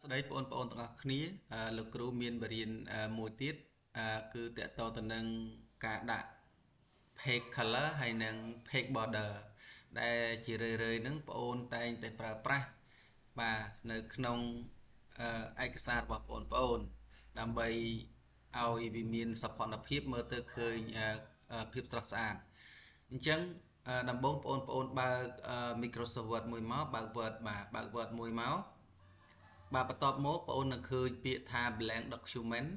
ស្ដីបងប្អូនទាំងអស់គ្នាលោកគ្រូមានបរិញ្ញាមួយទៀតគឺតកតទៅនឹងការដាក់ page color ហើយនិង page border ដែលជារឿយៗហ្នឹងបងប្អូនតែងតែប្រើប្រាស់បាទនៅក្នុងឯកសាររបស់បងប្អូនដើម្បីឲ្យវាមានសោភ័ណភាពមើលទៅឃើញភាពស្រស់ស្អាតអញ្ចឹងដំបូងបងប្អូនបើក Microsoft Word មួយមកបើក Word បាទបើក Word មួយមកបាទបន្ទាប់មកបងប្អូននឹងឃើញពាក្យថា blank document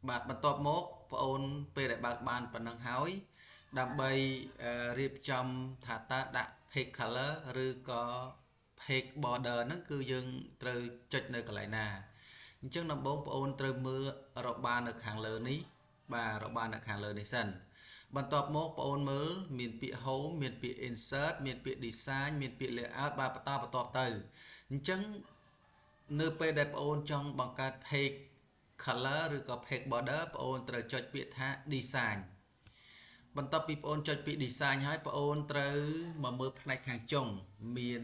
បាទបន្ទាប់មកបងប្អូនពេលដែលបើកបានប៉ុណ្ណឹងហើយដើម្បីរៀបចំថាតើដាក់ page color ឬក៏ page border ហ្នឹងគឺយើងត្រូវចុចនៅកន្លែងណាអញ្ចឹងដំបូងបងប្អូនត្រូវមើលរបានៅខាងលើនេះបាទរបានៅខាងលើនេះសិនបន្ទាប់មកបងប្អូនមើលមានពាក្យ home មានពាក្យ insert មានពាក្យ design មានពាក្យ layout បាទបន្តទៅអញ្ចឹងនៅពេលដែលបងប្អូនចង់បង្កើត page color ឬក៏ page border បងប្អូនត្រូវចុចពាក្យថា design បន្ទាប់ពីបងប្អូនចុចពាក្យ design ហើយបងប្អូនត្រូវមកមើលផ្នែកខាងចុងមាន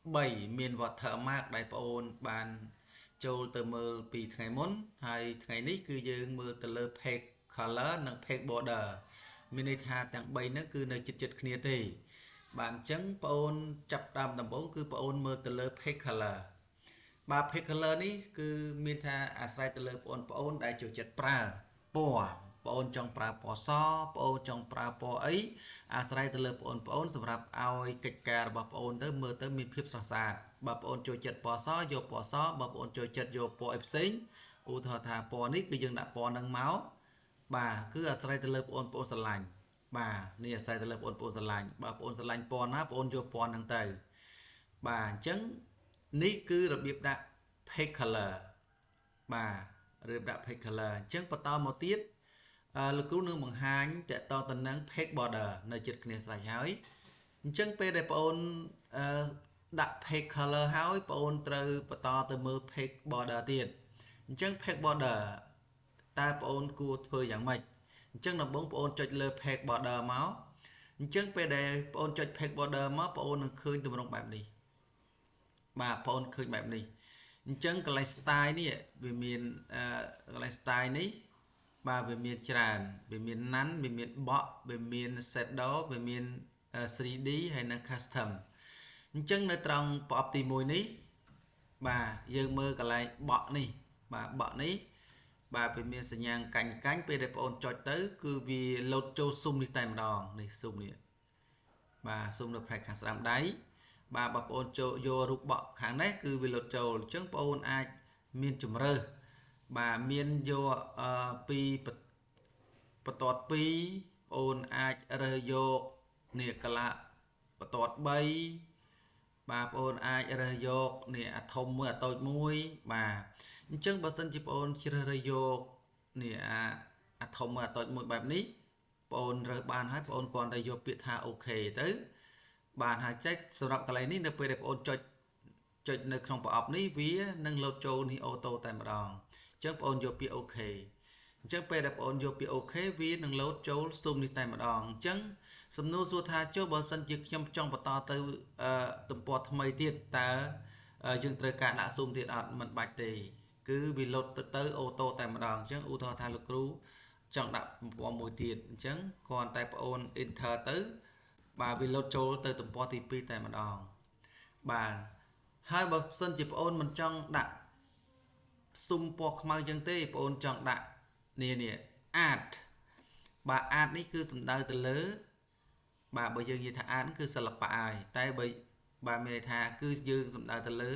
3មាន watermark ដែលបងប្អូនបានចូលទៅមើលពីថ្ងៃមុនហើយថ្ងៃនេះគឺយើងមើលទៅលើ page color និង page border មានន័យថាទាំង3ហ្នឹងគឺនៅជិតៗគ្នាទេបាទអញ្ចឹងបងប្អូនចាប់តាមដំបូងគឺបងប្អូនមើលទៅលើ page color បាទ page color នេះគឺមានថាអាស្រ័យទៅលើបងប្អូនដែលចូលចិត្តប្រើពណ៌បងប្អូនចង់ប្រើពណ៌សបងប្អូនចង់ប្រើពណ៌អីអាស្រ័យទៅលើបងប្អូនសម្រាប់ឲ្យកិច្ចការរបស់បងប្អូនទៅមើលទៅមានភាពស្រស់ស្អាតបើបងប្អូនចូលចិត្តពណ៌សយកពណ៌សបើបងប្អូនចូលចិត្តយកពណ៌អីផ្សេងឧទាហរណ៍ថាពណ៌នេះគឺយើងដាក់ពណ៌នឹងមកបាទគឺអាស្រ័យទៅលើបងប្អូនស្រឡាញ់បាទនេះអាស្រ័យទៅលើបងប្អូនស្រឡាញ់បើបងប្អូនស្រឡាញ់ពណ៌ណាបងប្អូនយកពណ៌ហ្នឹងទៅបាទអញ្ចឹងនេះគឺរបៀបដាក់ page color បាទរបៀបដាក់ page color អញ្ចឹងបន្តមកទៀតលោកគ្រូនឹងបង្ហាញតកតទៅនឹង page border នៅជិតគ្នាស្រេចហើយអញ្ចឹងពេលដែលបងប្អូនដាក់ page color ហើយបងប្អូនត្រូវបន្តទៅមើល page border ទៀតអញ្ចឹង page border តើបងប្អូនគួរធ្វើយ៉ាងម៉េចអញ្ចឹងដំបូងបងប្អូនចុចលើ page border មកអញ្ចឹងពេលដែលបងប្អូនចុច page border មកបងប្អូននឹងឃើញទម្រង់បែបនេះបាទបងប្អូនឃើញបែបនេះអញ្ចឹងកន្លែង style នេះវាមានកន្លែង style នេះបាទវាមានច្រើនវាមាន none វាមាន box វាមាន shadow វាមាន 3D ហើយនិង custom អញ្ចឹងនៅត្រង់ប្រអប់ទី1នេះបាទយើងមើលកន្លែង box នេះបាទ box នេះបាទវាមានសញ្ញាកាញ់ពេលដែលបងប្អូនចុចទៅគឺវាលោតចូលស៊ុំនេះតែម្ដងនេះស៊ុំនេះបាទស៊ុំនៅផ្នែកខាងស្ដាំដៃបាទបងប្អូនចូលយករូបបក់ខាងនេះគឺវាលោតចូលអញ្ចឹងបងប្អូនអាចមានជំរើសបាទមានយកពីបន្ទាត់2បងប្អូនអាចរើសយកនេះកលាបន្ទាត់3បាទបងប្អូនអាចរើសយកនេះអាធំមួយអាតូចមួយបាទអញ្ចឹងបើសិនជាបងប្អូនជ្រើសរើសយកនេះអាធំមួយអាតូចមួយបែបនេះបងប្អូនរើសបានហើយបងប្អូនគ្រាន់តែយកពាក្យថាអូខេទៅបានហើយចែកសម្រាប់កន្លែងនេះនៅពេលដែលបងប្អូនចុចនៅក្នុងប្រអប់នេះវានឹងលោតចូលនេះអូតូតែម្ដងអញ្ចឹងបងប្អូនយកពាក្យអូខេអញ្ចឹងពេលដែលបងប្អូនយកពាក្យអូខេវានឹងលោតចូលស៊ុំនេះតែម្ដងអញ្ចឹងសំណួរសួរថាចុះបើសិនជាខ្ញុំចង់បន្តទៅទំព័រថ្មីទៀតតើយើងត្រូវការដាក់ស៊ុំទៀតអត់មិនបាច់ទេគឺវាលោតទៅអូតូតែម្ដងអញ្ចឹងឧទាហរណ៍ថាលោកគ្រូចង់ដាក់ទំព័រមួយទៀតអញ្ចឹងគ្រាន់តែបងប្អូន enter ទៅបាទវាលោតចូលទៅទំព័រទី2តែម្ដងបាទហើយបើសិនជាបងប្អូនមិនចង់ដាក់ស៊ុំពណ៌ខ្មៅចឹងទេបងប្អូនចង់ដាក់នេះ art បាទ art នេះគឺសំដៅទៅលើបាទបើយើងនិយាយថា art គឺសិល្បៈហើយតែបើបាទមានន័យថាគឺយើងសំដៅទៅលើ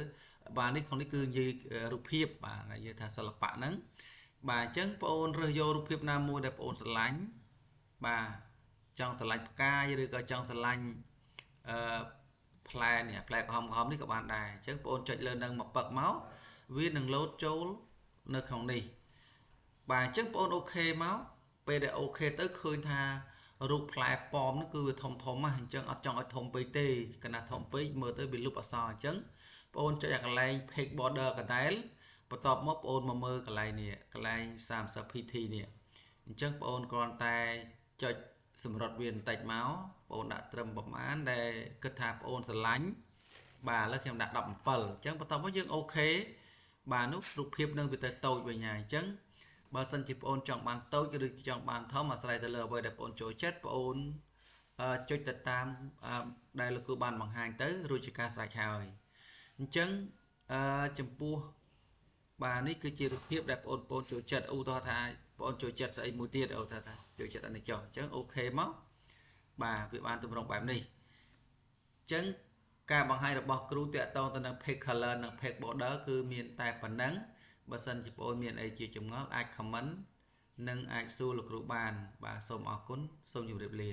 បាទនេះក្នុងនេះគឺនិយាយរូបភាពបាទនិយាយថាសិល្បៈហ្នឹងបាទអញ្ចឹងបងប្អូនរើសយករូបភាពណាមួយដែលបងប្អូនស្រឡាញ់បាទចង់ស្រឡាញ់ផ្កាយឬក៏ចង់ស្រឡាញ់អឺផ្លែនេះផ្លែក្រហមនេះក៏បានដែរអញ្ចឹងបងប្អូនចុចលើនឹងមកពឹកមកវានឹងលោតចូលនៅក្នុងនេះបាទអញ្ចឹងបងប្អូនអូខេមកពេលដែលអូខេទៅឃើញថារូបផ្លែប៉ោមនោះគឺវាធំណាស់អញ្ចឹងអត់ចង់ឲ្យធំពេកទេកណាធំពេកមើលទៅវាលុបអក្សរអញ្ចឹងបងប្អូនចុចអាកន្លែង page border កណ្ដែលបន្ទាប់មកបងប្អូនមកមើលកន្លែងនេះកន្លែង 30 pt នេះអញ្ចឹងបងប្អូនគ្រាន់តែចុចសម្រុតវាបន្តិចមកបងប្អូនដាក់ត្រឹមប្រមាណដែលគិតថាបងប្អូនស្រឡាញ់ បាទឥឡូវខ្ញុំដាក់17អញ្ចឹងបន្តមកយើងអូខេបាទនោះរូបភាពនឹងវាទៅតូចវិញហើយអញ្ចឹងបើសិនជាបងអូនចង់បានតូចឬចង់បានធំអាស្រ័យទៅលើអ្វីដែលបងអូនចូលចិត្តបងអូនចុចទៅតាមដែលលោកគ្រូបានបង្ហាញទៅរួចជាការស្រេចហើយអញ្ចឹងចំពោះបាទនេះគឺជារូបភាពដែលបងប្អូនចូលចិត្តឧទាហរណ៍ថាបងប្អូនចូលចិត្តស្អីមួយទៀតអូថាចូលចិត្តអានេះចុះអញ្ចឹងអូខេមកបាទវាបានទម្រង់បែបនេះអញ្ចឹងការបង្ហាញរបស់គ្រូតាក់ទងទៅនឹង page color និង page border គឺមានតែប៉ុណ្ណឹងបើសិនជាបងប្អូនមានអីជាចម្ងល់អាច comment និងអាចសួរលោកគ្រូបានបាទសូមអរគុណសូមជម្រាបលា